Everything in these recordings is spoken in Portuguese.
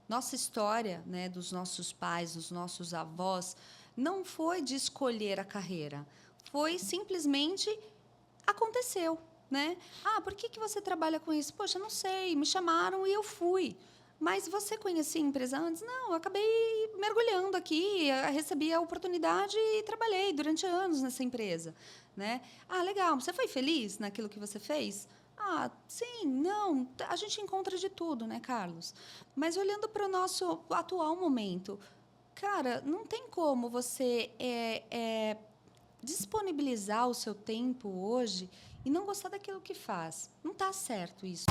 Nossa história, né, dos nossos pais, dos nossos avós, não foi de escolher a carreira. Foi simplesmente aconteceu, né? Ah, por que você trabalha com isso? Poxa, não sei, me chamaram e eu fui. Mas você conhecia a empresa antes? Não, eu acabei mergulhando aqui, recebi a oportunidade e trabalhei durante anos nessa empresa, né? Ah, legal. Você foi feliz naquilo que você fez? Ah, sim, não. A gente encontra de tudo, né, Carlos? Mas olhando para o nosso atual momento, cara, não tem como você disponibilizar o seu tempo hoje e não gostar daquilo que faz. Não está certo isso.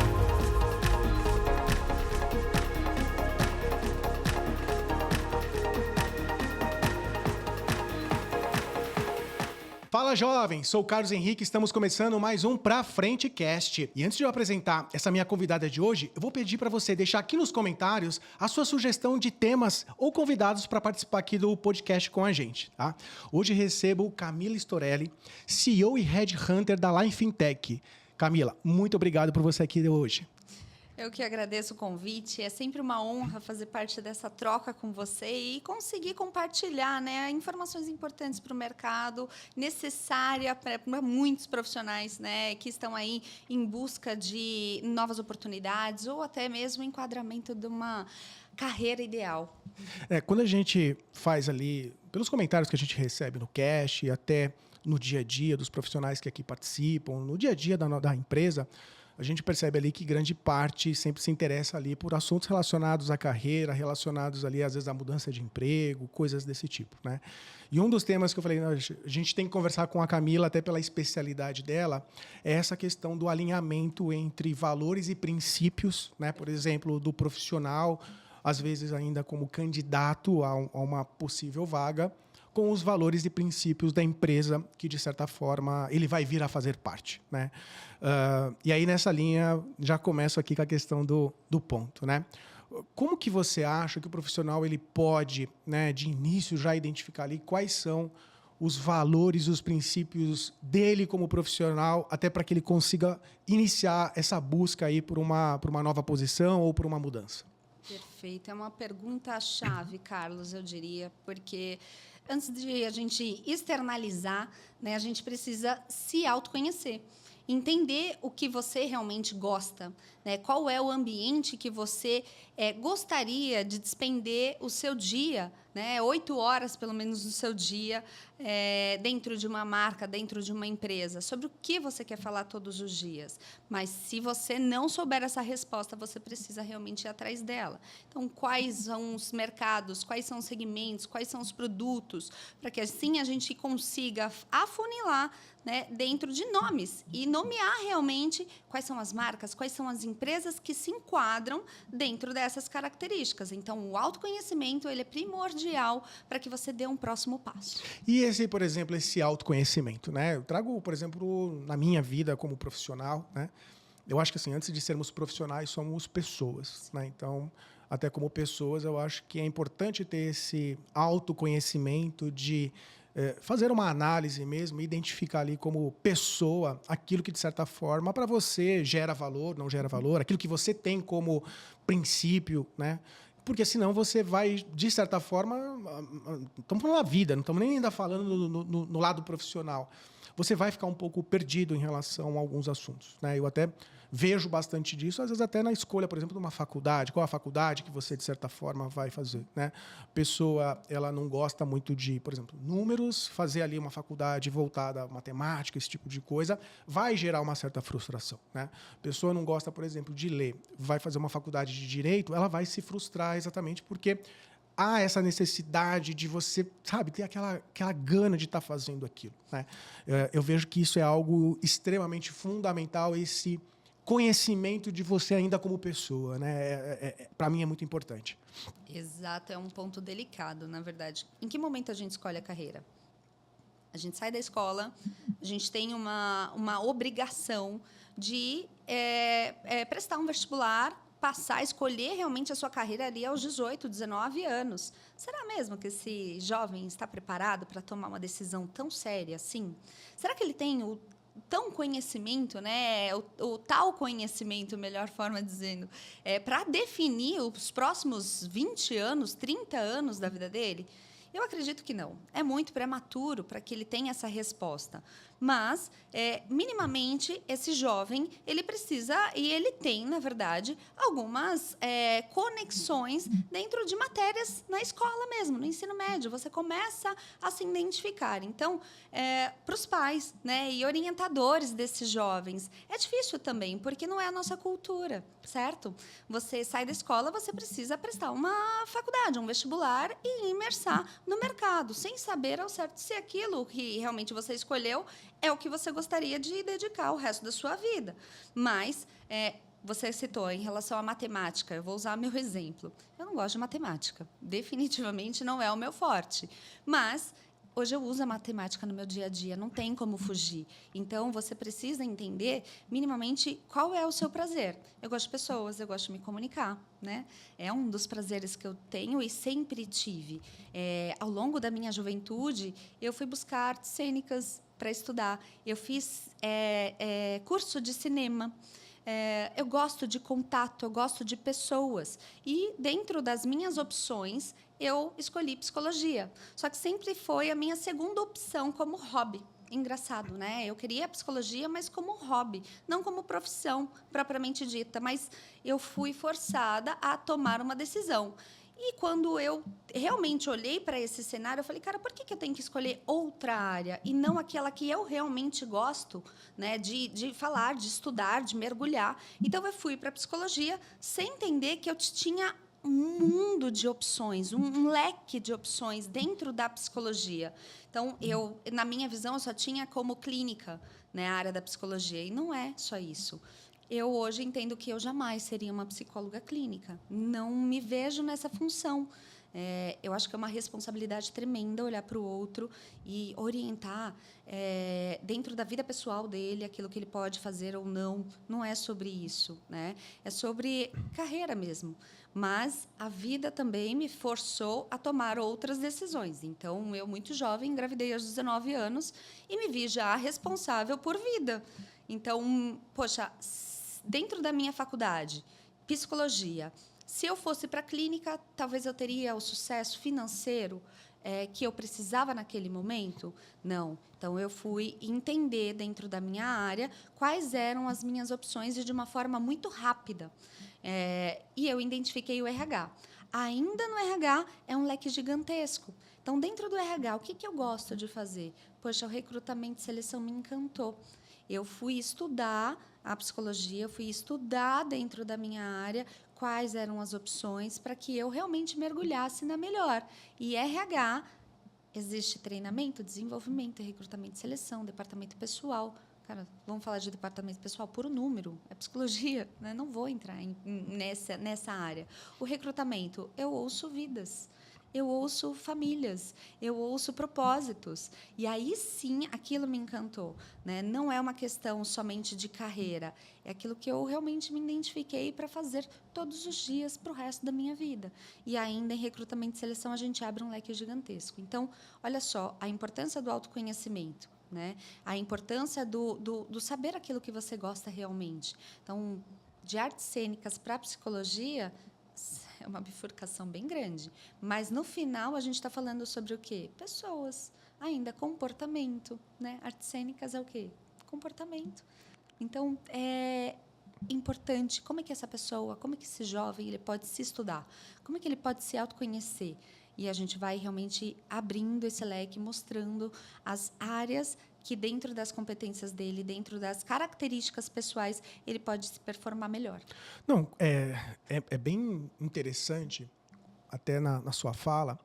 Fala, jovem! Sou o Carlos Henrique, estamos começando mais um Pra Frente Cast. E antes de eu apresentar essa minha convidada de hoje, eu vou pedir para você deixar aqui nos comentários a sua sugestão de temas ou convidados para participar aqui do podcast com a gente, tá? Hoje recebo Camila Storelli, CEO e Head Hunter da Line Fintech. Camila, muito obrigado por você aqui hoje. Eu que agradeço o convite. É sempre uma honra fazer parte dessa troca com você e conseguir compartilhar, né, informações importantes para o mercado, necessária para muitos profissionais, né, que estão aí em busca de novas oportunidades ou até mesmo enquadramento de uma carreira ideal. Quando a gente faz ali, pelos comentários que a gente recebe no cast e até no dia a dia dos profissionais que aqui participam, no dia a dia da empresa, a gente percebe ali que grande parte sempre se interessa ali por assuntos relacionados à carreira, relacionados ali, às vezes, à mudança de emprego, coisas desse tipo, né? E um dos temas que eu falei, a gente tem que conversar com a Camila, até pela especialidade dela, é essa questão do alinhamento entre valores e princípios, né? Por exemplo, do profissional, às vezes ainda como candidato a uma possível vaga, com os valores e princípios da empresa que, de certa forma, ele vai vir a fazer parte, né? E aí, nessa linha, já começo aqui com a questão do ponto, né? Como que você acha que o profissional ele pode, né, de início, já identificar ali quais são os valores, os princípios dele como profissional, até para que ele consiga iniciar essa busca aí por uma nova posição ou por uma mudança? Perfeito. É uma pergunta-chave, Carlos, eu diria, porque antes de a gente externalizar, né, a gente precisa se autoconhecer. Entender o que você realmente gosta, né? Qual é o ambiente que você gostaria de despender o seu dia, né? 8 horas, pelo menos, do seu dia, dentro de uma marca, dentro de uma empresa. Sobre o que você quer falar todos os dias. Mas, se você não souber essa resposta, você precisa realmente ir atrás dela. Então, quais são os mercados, quais são os segmentos, quais são os produtos, para que, assim, a gente consiga afunilar, né, dentro de nomes e nomear realmente quais são as marcas, quais são as empresas que se enquadram dentro dessas características. Então, o autoconhecimento ele é primordial para que você dê um próximo passo. E esse, por exemplo, esse autoconhecimento, né? Eu trago, por exemplo, na minha vida como profissional, né? Eu acho que assim, antes de sermos profissionais, somos pessoas, né? Então, até como pessoas, eu acho que é importante ter esse autoconhecimento de fazer uma análise mesmo, identificar ali como pessoa aquilo que, de certa forma, para você gera valor, não gera valor, aquilo que você tem como princípio, né? Porque senão você vai, de certa forma, estamos falando da vida, não estamos nem ainda falando no lado profissional. Você vai ficar um pouco perdido em relação a alguns assuntos, né? Eu até vejo bastante disso, às vezes até na escolha, por exemplo, de uma faculdade. Qual a faculdade que você, de certa forma, vai fazer, né? A pessoa, ela não gosta muito de, por exemplo, números, fazer ali uma faculdade voltada à matemática, esse tipo de coisa, vai gerar uma certa frustração, né? A pessoa não gosta, por exemplo, de ler, vai fazer uma faculdade de direito, ela vai se frustrar exatamente porque há essa necessidade de você, sabe, ter aquela gana de estar fazendo aquilo, né? Eu vejo que isso é algo extremamente fundamental, esse conhecimento de você ainda como pessoa, né? Para mim é muito importante. Exato, é um ponto delicado, na verdade. Em que momento a gente escolhe a carreira? A gente sai da escola, a gente tem uma obrigação de prestar um vestibular, passar, escolher realmente a sua carreira ali aos 18, 19 anos. Será mesmo que esse jovem está preparado para tomar uma decisão tão séria assim? Será que ele tem tão conhecimento, né? O tal conhecimento, melhor forma dizendo, para definir os próximos 20 anos, 30 anos da vida dele? Eu acredito que não. É muito prematuro para que ele tenha essa resposta. Mas, minimamente, esse jovem ele precisa, e ele tem, na verdade, algumas conexões dentro de matérias na escola mesmo, no ensino médio. Você começa a se identificar. Então, para os pais, né, e orientadores desses jovens, é difícil também, porque não é a nossa cultura, certo? Você sai da escola, você precisa prestar uma faculdade, um vestibular e imersar no mercado, sem saber ao certo se aquilo que realmente você escolheu é o que você gostaria de dedicar o resto da sua vida. Mas, você citou em relação à matemática, eu vou usar meu exemplo. Eu não gosto de matemática, definitivamente não é o meu forte. Mas hoje eu uso a matemática no meu dia a dia, não tem como fugir. Então, você precisa entender minimamente qual é o seu prazer. Eu gosto de pessoas, eu gosto de me comunicar, né? É um dos prazeres que eu tenho e sempre tive. Ao longo da minha juventude, eu fui buscar artes cênicas para estudar. Eu fiz curso de cinema. Eu gosto de contato, eu gosto de pessoas. E, dentro das minhas opções, eu escolhi psicologia. Só que sempre foi a minha segunda opção como hobby. Engraçado, né? Eu queria a psicologia, mas como hobby, não como profissão propriamente dita. Mas eu fui forçada a tomar uma decisão. E quando eu realmente olhei para esse cenário, eu falei, cara, por que eu tenho que escolher outra área e não aquela que eu realmente gosto, né, de falar, de estudar, de mergulhar? Então, eu fui para a psicologia sem entender que eu tinha um mundo de opções, um leque de opções dentro da psicologia. Então, na minha visão, eu só tinha como clínica, né, a área da psicologia. E não é só isso. Eu hoje entendo que eu jamais seria uma psicóloga clínica. Não me vejo nessa função. Eu acho que é uma responsabilidade tremenda olhar para o outro e orientar dentro da vida pessoal dele aquilo que ele pode fazer ou não. Não é sobre isso, né? É sobre carreira mesmo. Mas a vida também me forçou a tomar outras decisões. Então, eu, muito jovem, engravidei aos 19 anos e me vi já responsável por vida. Então, poxa, dentro da minha faculdade, psicologia, se eu fosse para a clínica, talvez eu teria o sucesso financeiro que eu precisava naquele momento? Não. Então, eu fui entender, dentro da minha área, quais eram as minhas opções e de uma forma muito rápida. E eu identifiquei o RH. Ainda no RH, é um leque gigantesco. Então, dentro do RH, o que eu gosto de fazer? Poxa, o recrutamento e seleção me encantou. Eu fui estudar a psicologia, eu fui estudar dentro da minha área quais eram as opções para que eu realmente mergulhasse na melhor. E RH, existe treinamento, desenvolvimento, recrutamento e seleção, departamento pessoal. Cara, vamos falar de departamento pessoal por número, é psicologia, né? Não vou entrar nessa área. O recrutamento, eu ouço vidas. Eu ouço famílias, eu ouço propósitos. E aí, sim, aquilo me encantou, né? Não é uma questão somente de carreira, é aquilo que eu realmente me identifiquei para fazer todos os dias para o resto da minha vida. E ainda em recrutamento e seleção, a gente abre um leque gigantesco. Então, olha só, a importância do autoconhecimento, né? A importância do saber aquilo que você gosta realmente. Então, de artes cênicas para psicologia, é uma bifurcação bem grande. Mas, no final, a gente está falando sobre o quê? Pessoas. Ainda comportamento, né? Artes cênicas é o quê? Comportamento. Então, é importante como é que essa pessoa, como é que esse jovem ele pode se estudar, como é que ele pode se autoconhecer. E a gente vai realmente abrindo esse leque, mostrando as áreas que, dentro das competências dele, dentro das características pessoais, ele pode se performar melhor. Não, é bem interessante, até na sua fala,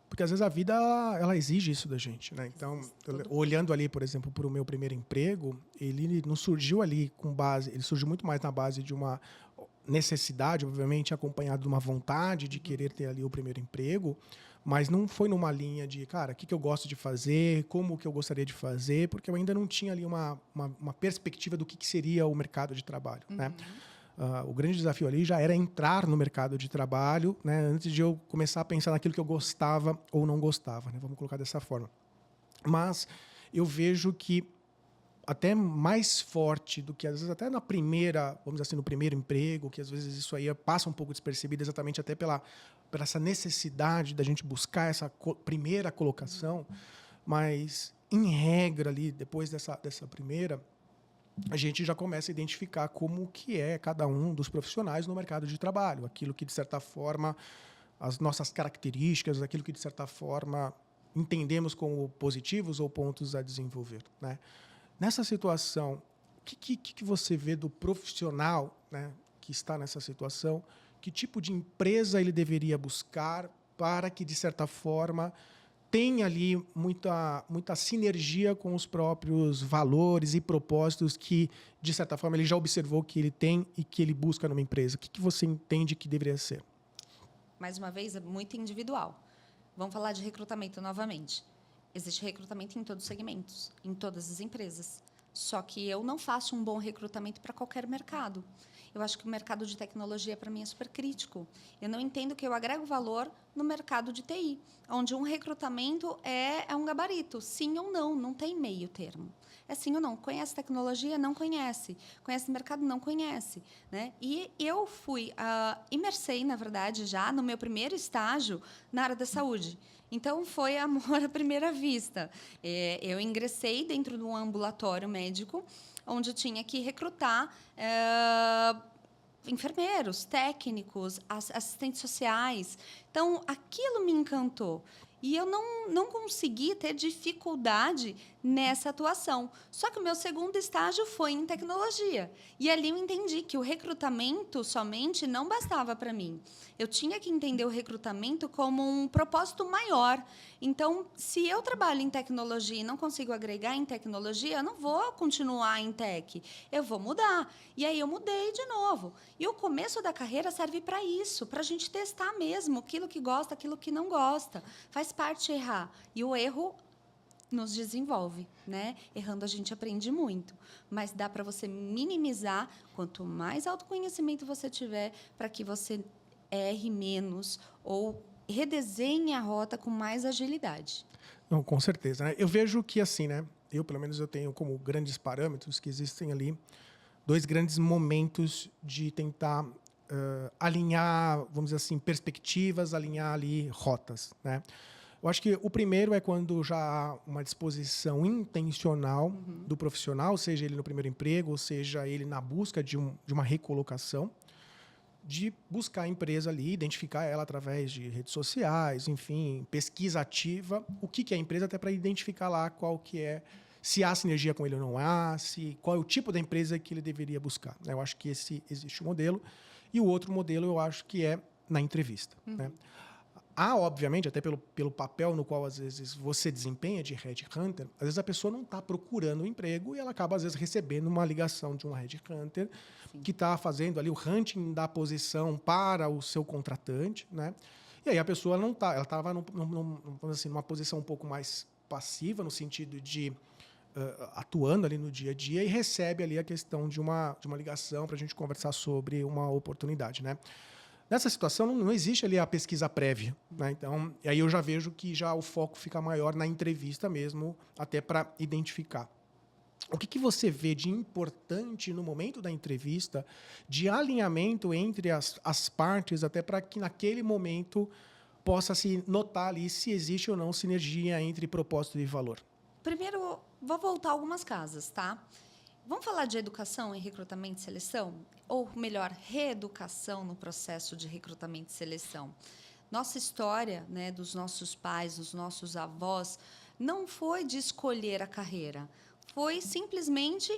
porque às vezes a vida ela exige isso da gente, né? Então, olhando ali, por exemplo, para o meu primeiro emprego, ele não surgiu ali com base, ele surgiu muito mais na base de uma necessidade, obviamente, acompanhado de uma vontade de querer ter ali o primeiro emprego, mas não foi numa linha de, cara, o que eu gosto de fazer, como que eu gostaria de fazer, porque eu ainda não tinha ali uma perspectiva do que seria o mercado de trabalho, né? O grande desafio ali já era entrar no mercado de trabalho, né, antes de eu começar a pensar naquilo que eu gostava ou não gostava, né? Vamos colocar dessa forma. Mas eu vejo que até mais forte do que, às vezes, até na primeira, vamos dizer assim, no primeiro emprego, que às vezes isso aí passa um pouco despercebido, exatamente até pela essa necessidade da gente buscar essa primeira colocação, mas, em regra, ali, depois dessa primeira, a gente já começa a identificar como que é cada um dos profissionais no mercado de trabalho, aquilo que, de certa forma, as nossas características, aquilo que, de certa forma, entendemos como positivos ou pontos a desenvolver, né? Nessa situação, o que você vê do profissional, né, que está nessa situação? Que tipo de empresa ele deveria buscar para que, de certa forma, tenha ali muita sinergia com os próprios valores e propósitos que, de certa forma, ele já observou que ele tem e que ele busca numa empresa? O que você entende que deveria ser? Mais uma vez, é muito individual. Vamos falar de recrutamento novamente. Existe recrutamento em todos os segmentos, em todas as empresas. Só que eu não faço um bom recrutamento para qualquer mercado. Eu acho que o mercado de tecnologia, para mim, é super crítico. Eu não entendo que eu agrego valor no mercado de TI, onde um recrutamento é um gabarito. Sim ou não, não tem meio termo. É sim ou não. Conhece tecnologia? Não conhece. Conhece mercado? Não conhece. Né? E eu imersei, na verdade, já no meu primeiro estágio na área da saúde. Então, foi amor à primeira vista. Eu ingressei dentro de um ambulatório médico, onde eu tinha que recrutar enfermeiros, técnicos, assistentes sociais. Então, aquilo me encantou. E eu não consegui ter dificuldade nessa atuação. Só que o meu segundo estágio foi em tecnologia. E ali eu entendi que o recrutamento somente não bastava para mim. Eu tinha que entender o recrutamento como um propósito maior. Então, se eu trabalho em tecnologia e não consigo agregar em tecnologia, eu não vou continuar em tech. Eu vou mudar. E aí eu mudei de novo. E o começo da carreira serve para isso, para a gente testar mesmo aquilo que gosta, aquilo que não gosta. Faz parte errar. E o erro nos desenvolve, né? Errando a gente aprende muito, mas dá para você minimizar quanto mais autoconhecimento você tiver, para que você erre menos ou redesenhe a rota com mais agilidade. Não, com certeza, né? Eu vejo que, assim, né? Pelo menos, eu tenho como grandes parâmetros que existem ali 2 grandes momentos de tentar alinhar, vamos dizer assim, perspectivas, alinhar ali rotas, né? Eu acho que o primeiro é quando já há uma disposição intencional do profissional, seja ele no primeiro emprego, ou seja ele na busca de uma recolocação, de buscar a empresa ali, identificar ela através de redes sociais, enfim, pesquisa ativa, o que é a empresa, até para identificar lá qual que é, se há sinergia com ele ou não há, qual é o tipo da empresa que ele deveria buscar. Eu acho que existe um modelo. E o outro modelo, eu acho que é na entrevista, né? Há, obviamente, até pelo papel no qual, às vezes, você desempenha de headhunter, às vezes a pessoa não está procurando um emprego e ela acaba, às vezes, recebendo uma ligação de um headhunter que está fazendo ali o hunting da posição para o seu contratante, né? E aí a pessoa não está, ela estava numa posição um pouco mais passiva, no sentido de atuando ali no dia a dia, e recebe ali a questão de uma ligação para a gente conversar sobre uma oportunidade, né? Nessa situação, não existe ali a pesquisa prévia, né? Então, e aí eu já vejo que já o foco fica maior na entrevista mesmo, até para identificar. O que você vê de importante no momento da entrevista, de alinhamento entre as partes, até para que naquele momento possa se notar ali se existe ou não sinergia entre propósito e valor? Primeiro, vou voltar algumas casas, tá? Vamos falar de educação em recrutamento e seleção? Ou, melhor, reeducação no processo de recrutamento e seleção. Nossa história, né, dos nossos pais, dos nossos avós, não foi de escolher a carreira. Foi simplesmente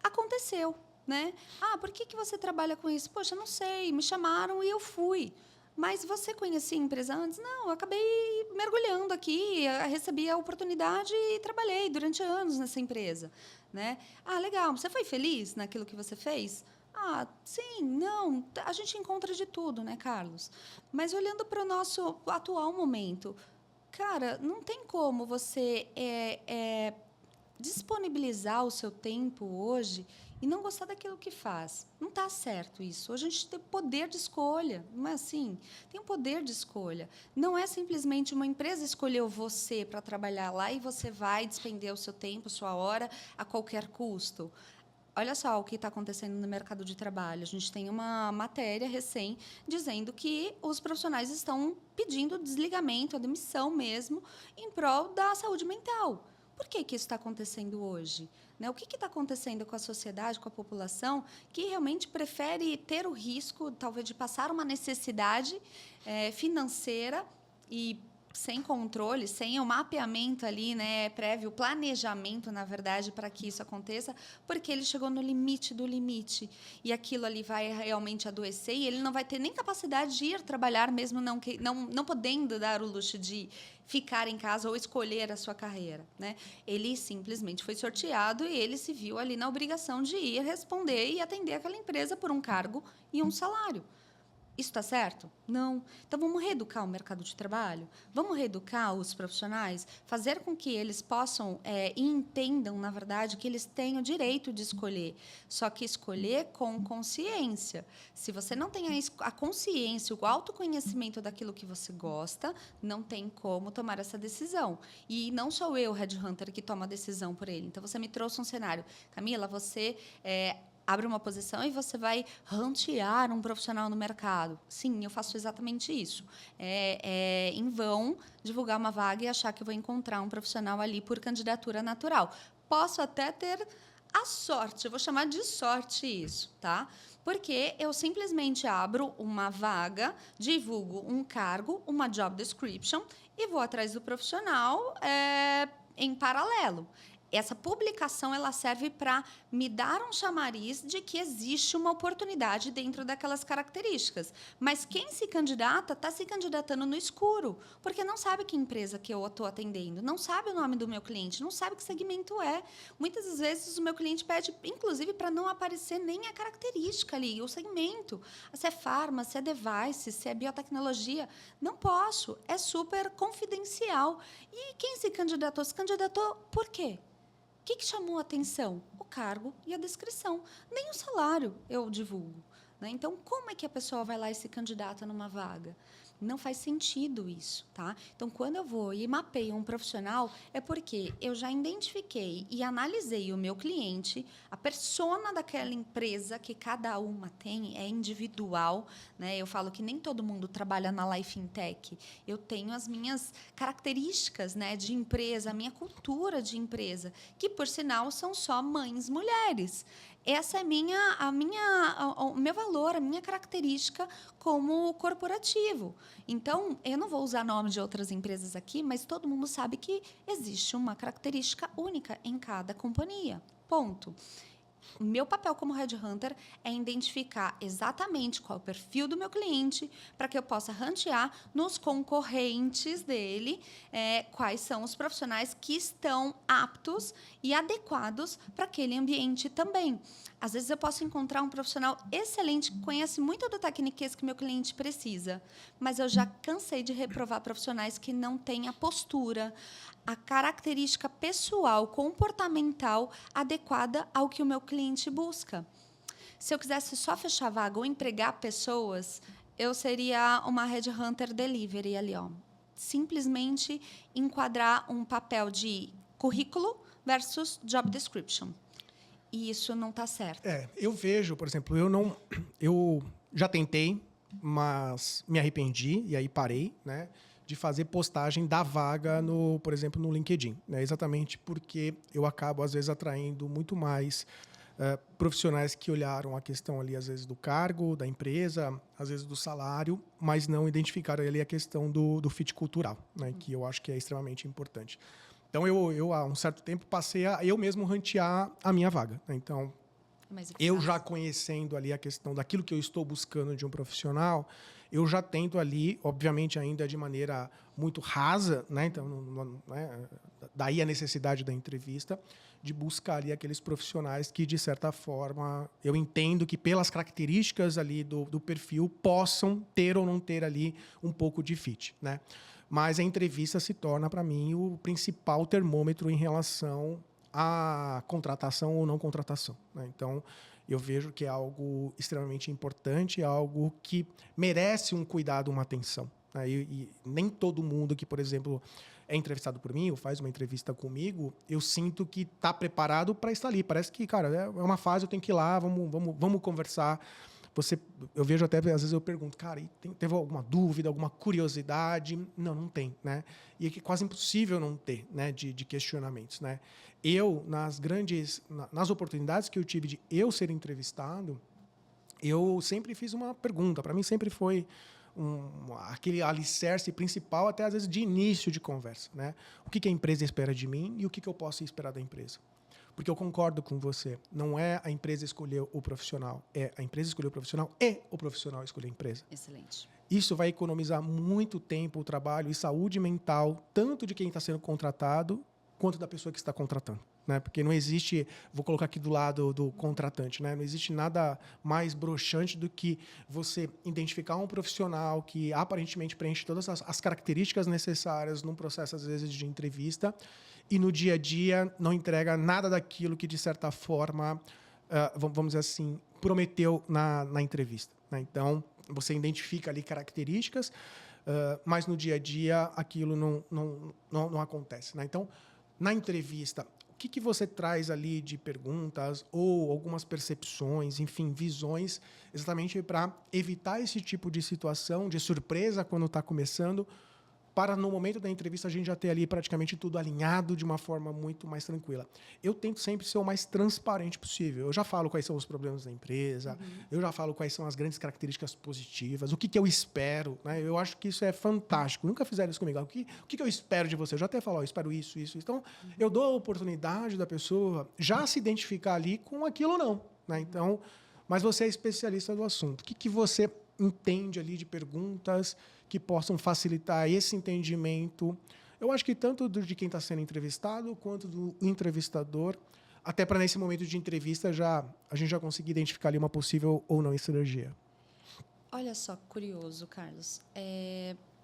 aconteceu, né? Ah, por que você trabalha com isso? Poxa, não sei, me chamaram e eu fui. Mas você conhecia a empresa antes? Não, eu acabei mergulhando aqui, recebi a oportunidade e trabalhei durante anos nessa empresa, né? Ah, legal. Você foi feliz naquilo que você fez? Ah, sim, não. A gente encontra de tudo, né, Carlos? Mas olhando para o nosso atual momento, cara, não tem como você disponibilizar o seu tempo hoje e não gostar daquilo que faz. Não está certo isso. Hoje a gente tem poder de escolha, não é assim? Tem o poder de escolha. Não é simplesmente uma empresa escolheu você para trabalhar lá e você vai despender o seu tempo, sua hora, a qualquer custo. Olha só o que está acontecendo no mercado de trabalho. A gente tem uma matéria recém dizendo que os profissionais estão pedindo desligamento, a demissão mesmo, em prol da saúde mental. Por que isso está acontecendo hoje? Né? O que está acontecendo com a sociedade, com a população, que realmente prefere ter o risco, talvez, de passar uma necessidade financeira e sem controle, sem o mapeamento ali, né, prévio, planejamento, na verdade, para que isso aconteça, porque ele chegou no limite do limite. E aquilo ali vai realmente adoecer e ele não vai ter nem capacidade de ir trabalhar, mesmo não podendo dar o luxo de ficar em casa ou escolher a sua carreira, né? Ele simplesmente foi sorteado e ele se viu ali na obrigação de ir responder e atender aquela empresa por um cargo e um salário. Isso está certo? Não. Então, vamos reeducar o mercado de trabalho? Vamos reeducar os profissionais? Fazer com que eles possam e entendam, na verdade, que eles têm o direito de escolher. Só que escolher com consciência. Se você não tem a consciência, o autoconhecimento daquilo que você gosta, não tem como tomar essa decisão. E não sou eu, headhunter, que toma a decisão por ele. Então, você me trouxe um cenário. Camila, você abre uma posição e você vai rantear um profissional no mercado. Sim, eu faço exatamente isso. Em vão divulgar uma vaga e achar que eu vou encontrar um profissional ali por candidatura natural. Posso até ter a sorte, eu vou chamar de sorte isso, tá? Porque eu simplesmente abro uma vaga, divulgo um cargo, uma job description e vou atrás do profissional em paralelo. Essa publicação ela serve para me dar um chamariz de que existe uma oportunidade dentro daquelas características. Mas quem se candidata está se candidatando no escuro, porque não sabe que empresa que eu estou atendendo, não sabe o nome do meu cliente, não sabe que segmento é. Muitas das vezes o meu cliente pede, inclusive, para não aparecer nem a característica ali, o segmento. Se é farma, se é device, se é biotecnologia. Não posso, é super confidencial. E quem se candidatou por quê? O que chamou a atenção? O cargo e a descrição. Nem o salário eu divulgo. Né? Então, como é que a pessoa vai lá e se candidata numa vaga? Não faz sentido isso, tá? Então, quando eu vou e mapeio um profissional, é porque eu já identifiquei e analisei o meu cliente, a persona daquela empresa, que cada uma tem, é individual, né? Eu falo que nem todo mundo trabalha na Life Tech. Eu tenho as minhas características, né, de empresa, a minha cultura de empresa, que, por sinal, são só mães mulheres. Essa é o meu valor, a minha característica como corporativo. Então, eu não vou usar nome de outras empresas aqui, mas todo mundo sabe que existe uma característica única em cada companhia. Ponto. O meu papel como headhunter é identificar exatamente qual é o perfil do meu cliente para que eu possa rantear nos concorrentes dele quais são os profissionais que estão aptos e adequados para aquele ambiente também. Às vezes, eu posso encontrar um profissional excelente que conhece muito do tecniquez que meu cliente precisa, mas eu já cansei de reprovar profissionais que não têm a postura, a característica pessoal, comportamental adequada ao que o meu cliente busca. Se eu quisesse só fechar vaga ou empregar pessoas, eu seria uma headhunter delivery ali, ó. Simplesmente enquadrar um papel de currículo versus job description. E isso não está certo. Eu vejo, por exemplo, eu já tentei, mas me arrependi e aí parei, né, de fazer postagem da vaga por exemplo, no LinkedIn, né, exatamente porque eu acabo às vezes atraindo muito mais profissionais que olharam a questão ali às vezes do cargo, da empresa, às vezes do salário, mas não identificaram ali a questão do fit cultural, né, que eu acho que é extremamente importante. Então, eu há um certo tempo, passei a eu mesmo rantear a minha vaga. Né? Então, eu já conhecendo ali a questão daquilo que eu estou buscando de um profissional, eu já tento ali, obviamente ainda de maneira muito rasa, né? Então, daí a necessidade da entrevista, de buscar ali aqueles profissionais que, de certa forma, eu entendo que pelas características ali do perfil, possam ter ou não ter ali um pouco de fit, né? Mas a entrevista se torna, para mim, o principal termômetro em relação a contratação ou não contratação, né? Então, eu vejo que é algo extremamente importante, é algo que merece um cuidado, uma atenção, né? E nem todo mundo que, por exemplo, é entrevistado por mim ou faz uma entrevista comigo, eu sinto que está preparado para estar ali. Parece que, cara, é uma fase, eu tenho que ir lá, vamos conversar. Eu vejo até, às vezes eu pergunto, cara, teve alguma dúvida, alguma curiosidade? Não, não tem, né? E é que quase impossível não ter, né, de questionamentos, né? Eu, nas oportunidades que eu tive de eu ser entrevistado, eu sempre fiz uma pergunta. Para mim sempre foi aquele alicerce principal, até às vezes de início de conversa, né? O que a empresa espera de mim e o que eu posso esperar da empresa. Porque eu concordo com você, não é a empresa escolher o profissional, é a empresa escolher o profissional e o profissional escolher a empresa. Excelente. Isso vai economizar muito tempo, o trabalho e saúde mental, tanto de quem está sendo contratado, quanto da pessoa que está contratando, né? Porque não existe, vou colocar aqui do lado do contratante, né? Não existe nada mais broxante do que você identificar um profissional que aparentemente preenche todas as características necessárias num processo, às vezes, de entrevista, e no dia a dia não entrega nada daquilo que, de certa forma, vamos dizer assim, prometeu na entrevista, né? Então, você identifica ali características, mas no dia a dia aquilo não acontece, né? Então, na entrevista, o que você traz ali de perguntas ou algumas percepções, enfim, visões, exatamente para evitar esse tipo de situação, de surpresa quando está começando, para no momento da entrevista a gente já ter ali praticamente tudo alinhado de uma forma muito mais tranquila. Eu tento sempre ser o mais transparente possível. Eu já falo quais são os problemas da empresa, eu já falo quais são as grandes características positivas, o que eu espero, né? Eu acho que isso é fantástico. Nunca fizeram isso comigo. O que eu espero de você? Eu já até falo, eu espero isso. Então, eu dou a oportunidade da pessoa já se identificar ali com aquilo ou não, né? Então, mas você é especialista do assunto. O que você entende ali de perguntas que possam facilitar esse entendimento? Eu acho que tanto de quem está sendo entrevistado quanto do entrevistador, até para nesse momento de entrevista a gente já conseguir identificar ali uma possível ou não sinergia. Olha só, curioso, Carlos.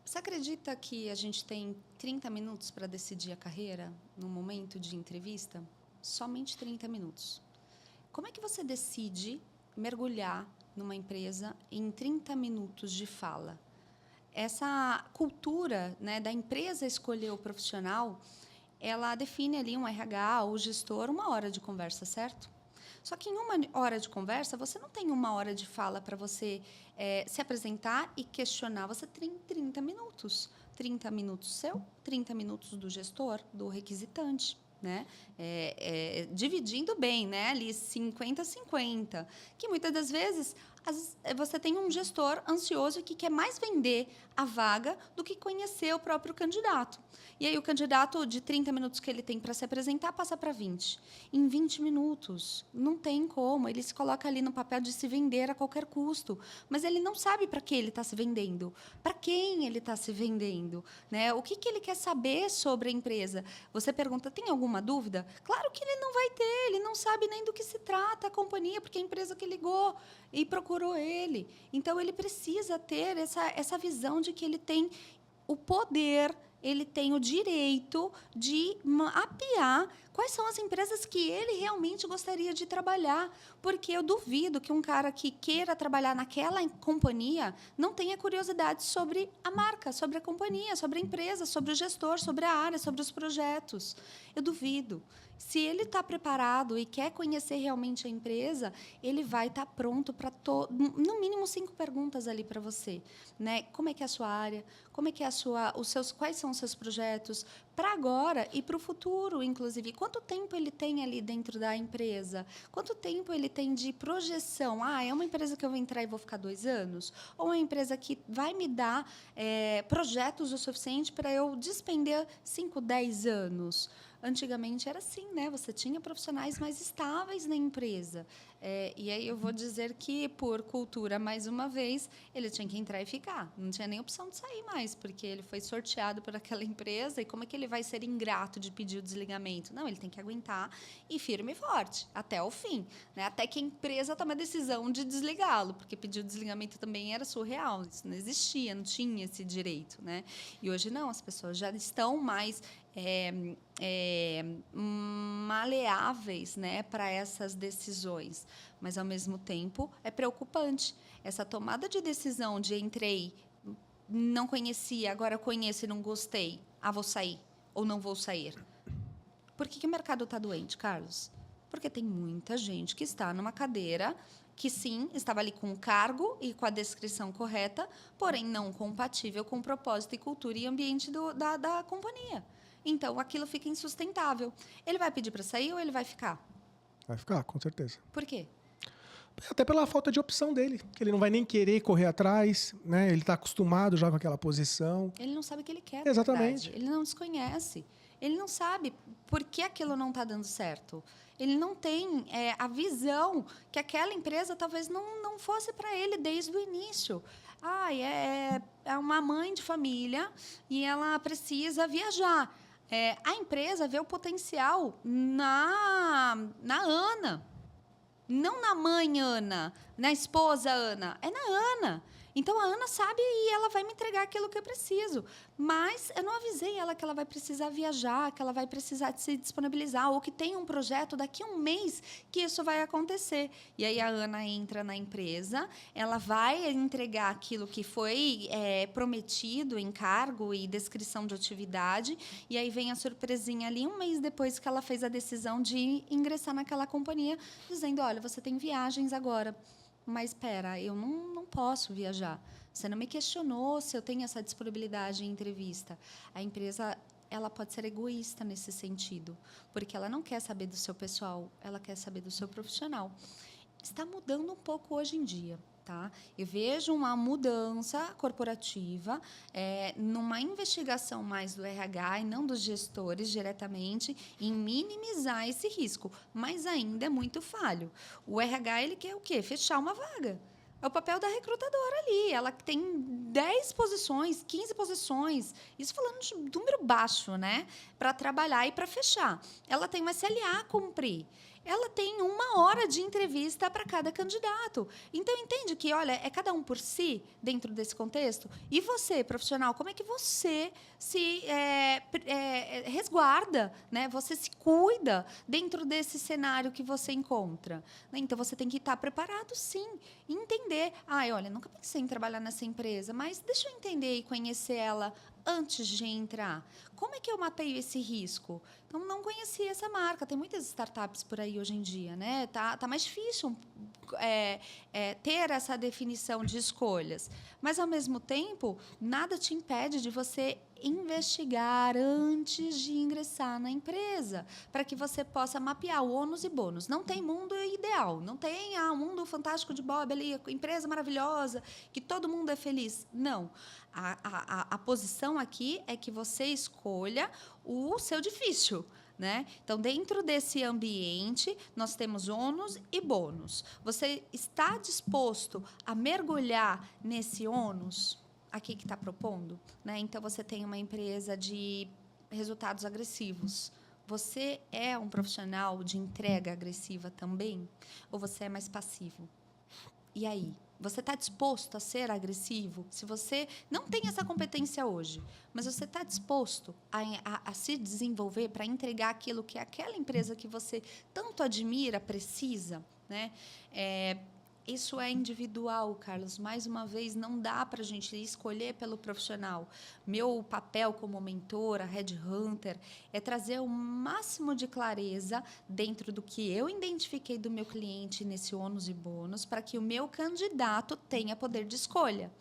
Você acredita que a gente tem 30 minutos para decidir a carreira no momento de entrevista? Somente 30 minutos. Como é que você decide mergulhar numa empresa em 30 minutos de fala? Essa cultura, né, da empresa escolher o profissional, ela define ali um RH ou gestor 1 hora de conversa, certo? Só que em 1 hora de conversa, você não tem 1 hora de fala para você se apresentar e questionar. Você tem 30 minutos. 30 minutos seu, 30 minutos do gestor, do requisitante, né? Dividindo bem, né? Ali 50-50. Que muitas das vezes você tem um gestor ansioso que quer mais vender a vaga do que conhecer o próprio candidato. E aí o candidato, de 30 minutos que ele tem para se apresentar, passa para 20. Em 20 minutos, não tem como. Ele se coloca ali no papel de se vender a qualquer custo. Mas ele não sabe para que ele está se vendendo, para quem ele está se vendendo, né? O que ele quer saber sobre a empresa. Você pergunta, tem alguma dúvida? Claro que ele não vai ter, ele não sabe nem do que se trata a companhia, porque é a empresa que ligou e procurou ele. Então, ele precisa ter essa visão de que ele tem o poder, ele tem o direito de mapear quais são as empresas que ele realmente gostaria de trabalhar. Porque eu duvido que um cara que queira trabalhar naquela companhia não tenha curiosidade sobre a marca, sobre a companhia, sobre a empresa, sobre o gestor, sobre a área, sobre os projetos. Eu duvido. Se ele está preparado e quer conhecer realmente a empresa, ele vai estar pronto para, no mínimo, 5 perguntas ali para você, né? Como é que é a sua área? Como é que é quais são os seus projetos para agora e para o futuro, inclusive? Quanto tempo ele tem ali dentro da empresa? Quanto tempo ele tem de projeção? É uma empresa que eu vou entrar e vou ficar 2 anos? Ou é uma empresa que vai me dar projetos o suficiente para eu despender 5, 10 anos? Antigamente era assim, né? Você tinha profissionais mais estáveis na empresa. E aí eu vou dizer que, por cultura, mais uma vez, ele tinha que entrar e ficar. Não tinha nem opção de sair mais, porque ele foi sorteado por aquela empresa. E como é que ele vai ser ingrato de pedir o desligamento? Não, ele tem que aguentar e firme e forte, até o fim. Né? Até que a empresa tome a decisão de desligá-lo, porque pedir o desligamento também era surreal. Isso não existia, não tinha esse direito. Né? E hoje não, as pessoas já estão mais maleáveis, né, para essas decisões, mas ao mesmo tempo é preocupante essa tomada de decisão de entrei, não conhecia, agora conheço e não gostei, vou sair ou não vou sair. Por que o mercado está doente, Carlos? Porque tem muita gente que está numa cadeira que, sim, estava ali com o cargo e com a descrição correta, porém não compatível com o propósito e cultura e ambiente da companhia. Então, aquilo fica insustentável. Ele vai pedir para sair ou ele vai ficar? Vai ficar, com certeza. Por quê? Até pela falta de opção dele, que ele não vai nem querer correr atrás, né? Ele está acostumado já com aquela posição. Ele não sabe o que ele quer. Exatamente. Ele não desconhece. Ele não sabe por que aquilo não está dando certo. Ele não tem a visão que aquela empresa talvez não fosse para ele desde o início. É uma mãe de família e ela precisa viajar. A empresa vê o potencial na Ana. Não na mãe Ana, na esposa Ana, é na Ana. Então, a Ana sabe e ela vai me entregar aquilo que eu preciso. Mas eu não avisei ela que ela vai precisar viajar, que ela vai precisar se disponibilizar, ou que tem um projeto daqui a um mês que isso vai acontecer. E aí, a Ana entra na empresa, ela vai entregar aquilo que foi prometido, encargo e descrição de atividade, e aí vem a surpresinha ali, um mês depois que ela fez a decisão de ingressar naquela companhia, dizendo, olha, você tem viagens agora. Mas, espera, eu não posso viajar. Você não me questionou se eu tenho essa disponibilidade em entrevista. A empresa ela pode ser egoísta nesse sentido, porque ela não quer saber do seu pessoal, ela quer saber do seu profissional. Está mudando um pouco hoje em dia. Tá? Eu vejo uma mudança corporativa numa investigação mais do RH e não dos gestores diretamente em minimizar esse risco, mas ainda é muito falho. O RH ele quer o quê? Fechar uma vaga. É o papel da recrutadora ali. Ela tem 10 posições, 15 posições, isso falando de número baixo, né? Para trabalhar e para fechar. Ela tem uma SLA a cumprir. Ela tem 1 hora de entrevista para cada candidato. Então, entende que, olha, é cada um por si dentro desse contexto? E você, profissional, como é que você se resguarda, né? Você se cuida dentro desse cenário que você encontra? Então, você tem que estar preparado, sim, e entender. Olha, nunca pensei em trabalhar nessa empresa, mas deixa eu entender e conhecer ela antes de entrar. Como é que eu mapeio esse risco? Então, não conhecia essa marca. Tem muitas startups por aí hoje em dia, né? Tá mais difícil ter essa definição de escolhas. Mas, ao mesmo tempo, nada te impede de você investigar antes de ingressar na empresa, para que você possa mapear o ônus e bônus. Não tem mundo ideal, não tem um mundo fantástico de Bob ali, empresa maravilhosa, que todo mundo é feliz. Não. A posição aqui é que você escolha o seu difícil. Né? Então, dentro desse ambiente, nós temos ônus e bônus. Você está disposto a mergulhar nesse ônus aqui que está propondo? Né? Então, você tem uma empresa de resultados agressivos. Você é um profissional de entrega agressiva também? Ou você é mais passivo? E aí? Você está disposto a ser agressivo? Se você não tem essa competência hoje, mas você está disposto a se desenvolver para entregar aquilo que aquela empresa que você tanto admira precisa, né? Isso é individual, Carlos. Mais uma vez, não dá para a gente escolher pelo profissional. Meu papel como mentora, headhunter, é trazer o máximo de clareza dentro do que eu identifiquei do meu cliente nesse ônus e bônus, para que o meu candidato tenha poder de escolha.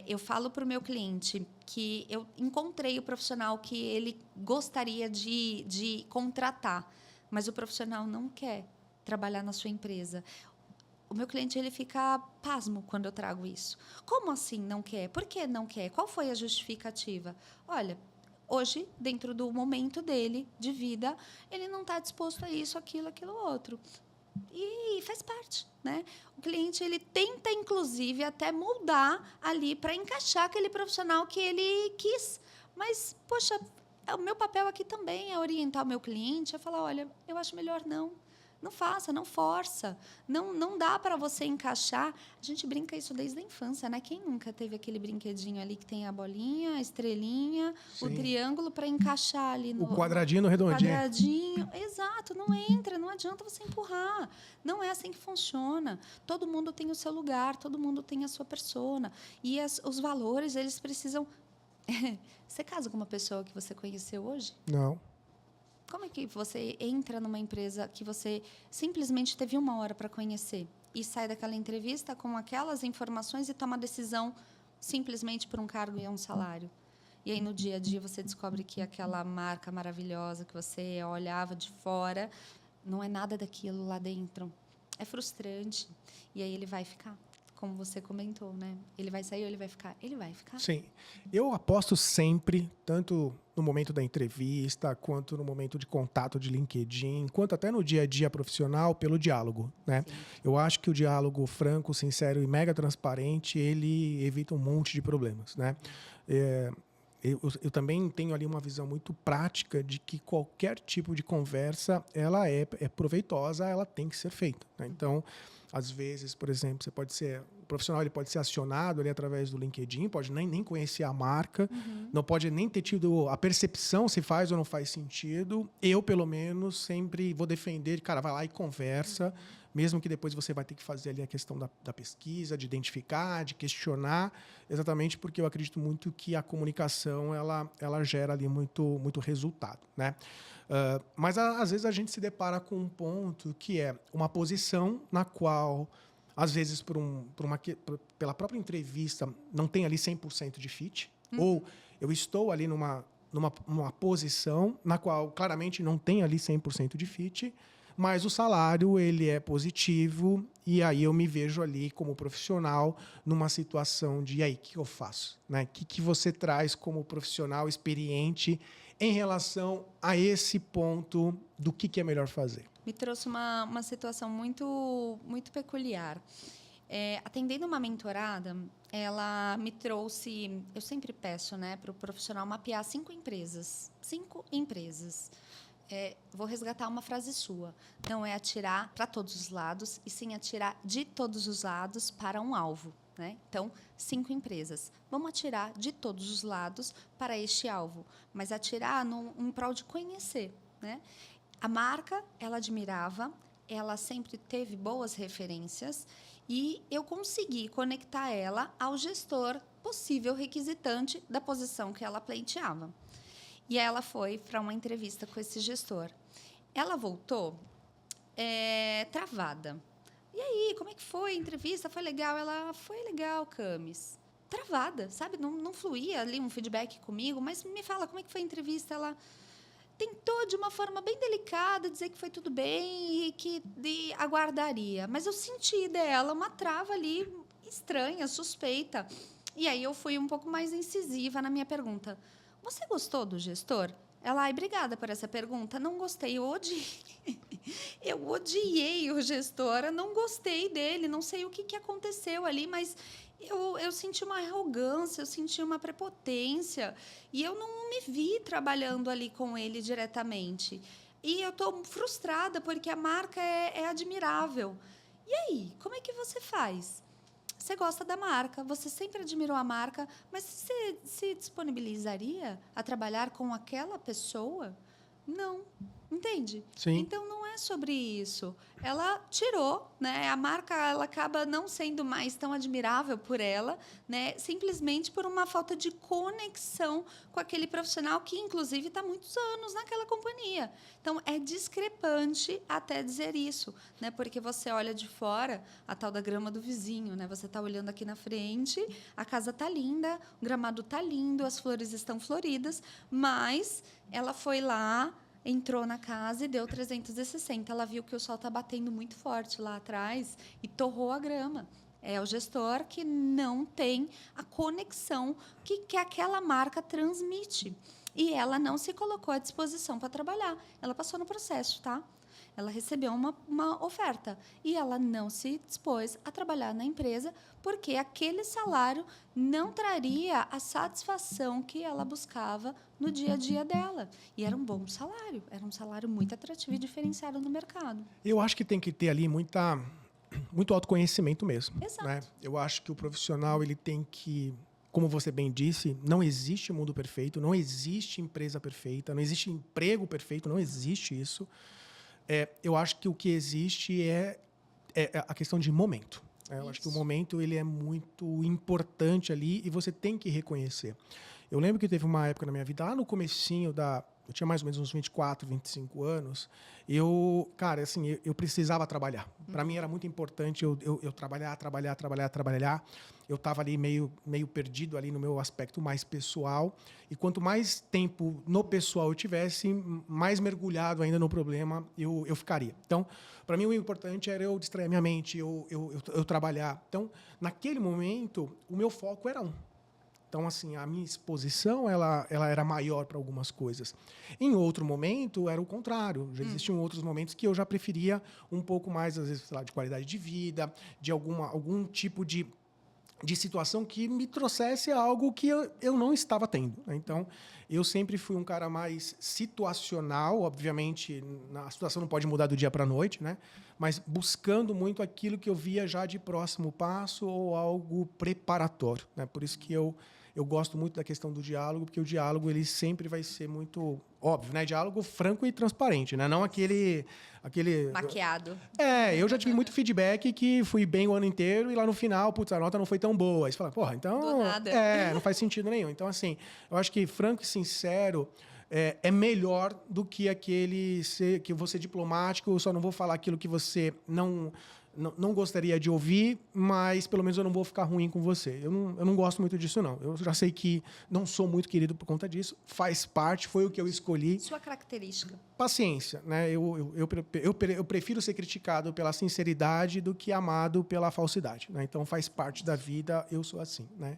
Eu falo para o meu cliente que eu encontrei o profissional que ele gostaria de contratar, mas o profissional não quer trabalhar na sua empresa. O meu cliente ele fica pasmo quando eu trago isso. Como assim não quer? Por que não quer? Qual foi a justificativa? Olha, hoje, dentro do momento dele, de vida, ele não está disposto a isso, aquilo outro. E faz parte, né? O cliente ele tenta, inclusive, até moldar ali para encaixar aquele profissional que ele quis. Mas, poxa, o meu papel aqui também é orientar o meu cliente, é falar, olha, eu acho melhor não. Não faça, não força. Não dá para você encaixar. A gente brinca isso desde a infância, né? Quem nunca teve aquele brinquedinho ali que tem a bolinha, a estrelinha, o Sim. triângulo para encaixar ali O quadradinho no redondinho. quadradinho. Exato, não entra, não adianta você empurrar. Não é assim que funciona. Todo mundo tem o seu lugar, todo mundo tem a sua persona. E os valores, eles precisam... Você casa com uma pessoa que você conheceu hoje? Não. Como é que você entra numa empresa que você simplesmente teve 1 hora para conhecer e sai daquela entrevista com aquelas informações e toma a decisão simplesmente por um cargo e um salário? E aí, no dia a dia, você descobre que aquela marca maravilhosa que você olhava de fora não é nada daquilo lá dentro. É frustrante. E aí ele vai ficar. Como você comentou, né? Ele vai sair ou ele vai ficar? Ele vai ficar. Sim. Eu aposto sempre, tanto no momento da entrevista, quanto no momento de contato de LinkedIn, quanto até no dia a dia profissional, pelo diálogo, né? Sim. Eu acho que o diálogo franco, sincero e mega transparente, ele evita um monte de problemas, né? Eu também tenho ali uma visão muito prática de que qualquer tipo de conversa, ela é proveitosa, ela tem que ser feita, né? Então, às vezes, por exemplo, o profissional ele pode ser acionado ali através do LinkedIn, pode nem conhecer a marca, não pode nem ter tido a percepção se faz ou não faz sentido. Eu, pelo menos, sempre vou defender, cara, vai lá e conversa, mesmo que depois você vai ter que fazer ali a questão da pesquisa, de identificar, de questionar, exatamente porque eu acredito muito que a comunicação ela gera ali muito resultado, né? Mas às vezes a gente se depara com um ponto que é uma posição na qual, às vezes, pela própria entrevista, não tem ali 100% de fit, ou eu estou ali numa posição na qual claramente não tem ali 100% de fit, mas o salário ele é positivo e aí eu me vejo ali como profissional numa situação de, e aí, o que eu faço? Né? O que você traz como profissional experiente em relação a esse ponto do que é melhor fazer? Me trouxe uma situação muito peculiar. Atendendo uma mentorada, ela me trouxe... Eu sempre peço, né, para o profissional mapear 5 empresas. 5 empresas. Vou resgatar uma frase sua. Não é atirar para todos os lados, e sim atirar de todos os lados para um alvo. Né? Então, 5 empresas. Vamos atirar de todos os lados para este alvo, mas atirar em prol de conhecer. Né? A marca, ela admirava, ela sempre teve boas referências e eu consegui conectar ela ao gestor possível requisitante da posição que ela pleiteava. E ela foi para uma entrevista com esse gestor. Ela voltou travada. E aí, como é que foi a entrevista? Foi legal? Ela, foi legal, Camis. Travada, sabe? Não fluía ali um feedback comigo, mas me fala, como é que foi a entrevista? Ela tentou, de uma forma bem delicada, dizer que foi tudo bem e que aguardaria. Mas eu senti dela uma trava ali estranha, suspeita. E aí eu fui um pouco mais incisiva na minha pergunta. Você gostou do gestor? Ela, obrigada por essa pergunta. Não gostei, eu odiei. Eu odiei o gestor, eu não gostei dele, não sei o que aconteceu ali, mas eu senti uma arrogância, eu senti uma prepotência e eu não me vi trabalhando ali com ele diretamente. E eu estou frustrada porque a marca é admirável. E aí, como é que você faz? Você gosta da marca, você sempre admirou a marca, mas você se disponibilizaria a trabalhar com aquela pessoa? Não. Entende? Sim. Então, não é sobre isso. Ela tirou, né? A marca ela acaba não sendo mais tão admirável por ela, né? Simplesmente por uma falta de conexão com aquele profissional que, inclusive, está há muitos anos naquela companhia. Então, é discrepante até dizer isso, né? Porque você olha de fora a tal da grama do vizinho, né? Você está olhando aqui na frente, a casa está linda, o gramado está lindo, as flores estão floridas, mas ela foi lá, entrou na casa e deu 360. Ela viu que o sol está batendo muito forte lá atrás e torrou a grama. É o gestor que não tem a conexão que aquela marca transmite. E ela não se colocou à disposição para trabalhar. Ela passou no processo, tá? ela recebeu uma oferta e ela não se dispôs a trabalhar na empresa porque aquele salário não traria a satisfação que ela buscava no dia a dia dela. E era um bom salário, era um salário muito atrativo e diferenciado no mercado. Eu acho que tem que ter ali muito autoconhecimento mesmo. Exato. Né? Eu acho que o profissional ele tem que, como você bem disse, não existe mundo perfeito, não existe empresa perfeita, não existe emprego perfeito, não existe isso. Eu acho que o que existe é a questão de momento. Eu acho que o momento ele é muito importante ali e você tem que reconhecer. Eu lembro que teve uma época na minha vida, lá no comecinho eu tinha mais ou menos uns 24, 25 anos, cara, assim, eu precisava trabalhar. Para mim era muito importante eu trabalhar. Eu estava ali meio perdido ali no meu aspecto mais pessoal. E quanto mais tempo no pessoal eu tivesse, mais mergulhado ainda no problema eu ficaria. Então, para mim o importante era eu distrair minha mente, eu trabalhar. Então, naquele momento, o meu foco era um. Então, assim, a minha exposição ela era maior para algumas coisas. Em outro momento, era o contrário. Já existiam outros momentos que eu já preferia um pouco mais, às vezes, sei lá, de qualidade de vida, de algum tipo de situação que me trouxesse algo que eu não estava tendo. Né? Então, eu sempre fui um cara mais situacional. Obviamente, a situação não pode mudar do dia para a noite, né? Mas buscando muito aquilo que eu via já de próximo passo ou algo preparatório. Né? Por isso que eu gosto muito da questão do diálogo, porque o diálogo ele sempre vai ser muito óbvio, né? Diálogo franco e transparente, né? Não aquele maquiado. Eu já tive muito feedback que fui bem o ano inteiro e lá no final, putz, a nota não foi tão boa. Aí você fala, porra, então... Do nada. Não faz sentido nenhum. Então, assim, eu acho que franco e sincero é melhor do que aquele que eu vou ser diplomático, eu só não vou falar aquilo que você não gostaria de ouvir, mas pelo menos eu não vou ficar ruim com você. Eu não gosto muito disso, não. Eu já sei que não sou muito querido por conta disso. Faz parte, foi o que eu escolhi. Sua característica. Paciência, né? Eu prefiro ser criticado pela sinceridade do que amado pela falsidade. Né? Então, faz parte da vida, eu sou assim. Né?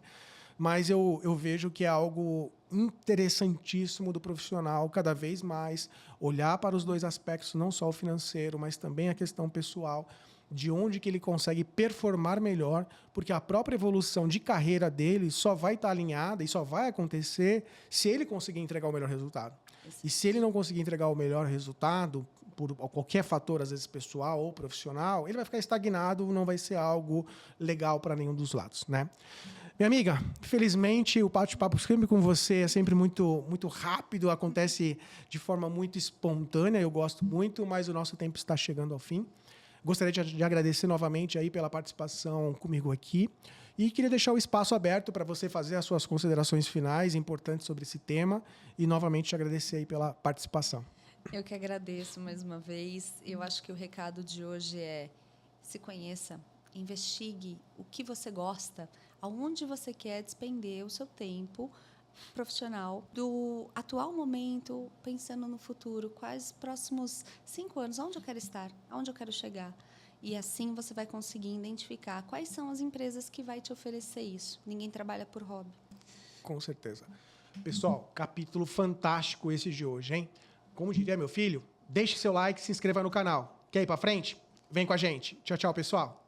Mas eu vejo que é algo interessantíssimo do profissional, cada vez mais, olhar para os dois aspectos, não só o financeiro, mas também a questão pessoal, de onde que ele consegue performar melhor, porque a própria evolução de carreira dele só vai estar alinhada e só vai acontecer se ele conseguir entregar o melhor resultado. E se ele não conseguir entregar o melhor resultado, por qualquer fator, às vezes pessoal ou profissional, ele vai ficar estagnado, não vai ser algo legal para nenhum dos lados, né? Minha amiga, felizmente o bate-papo sempre com você é sempre muito, muito rápido, acontece de forma muito espontânea, eu gosto muito, mas o nosso tempo está chegando ao fim. Gostaria de agradecer novamente aí pela participação comigo aqui e queria deixar o espaço aberto para você fazer as suas considerações finais importantes sobre esse tema e novamente te agradecer aí pela participação. Eu que agradeço mais uma vez. Eu acho que o recado de hoje é: se conheça, investigue o que você gosta, aonde você quer despender o seu tempo profissional, do atual momento, pensando no futuro, quais próximos 5 anos, onde eu quero estar, aonde eu quero chegar. E assim você vai conseguir identificar quais são as empresas que vai te oferecer isso. Ninguém trabalha por hobby. Com certeza. Pessoal, capítulo fantástico esse de hoje, hein? Como diria meu filho, deixe seu like e se inscreva no canal. Quer ir para frente? Vem com a gente. Tchau, tchau, pessoal.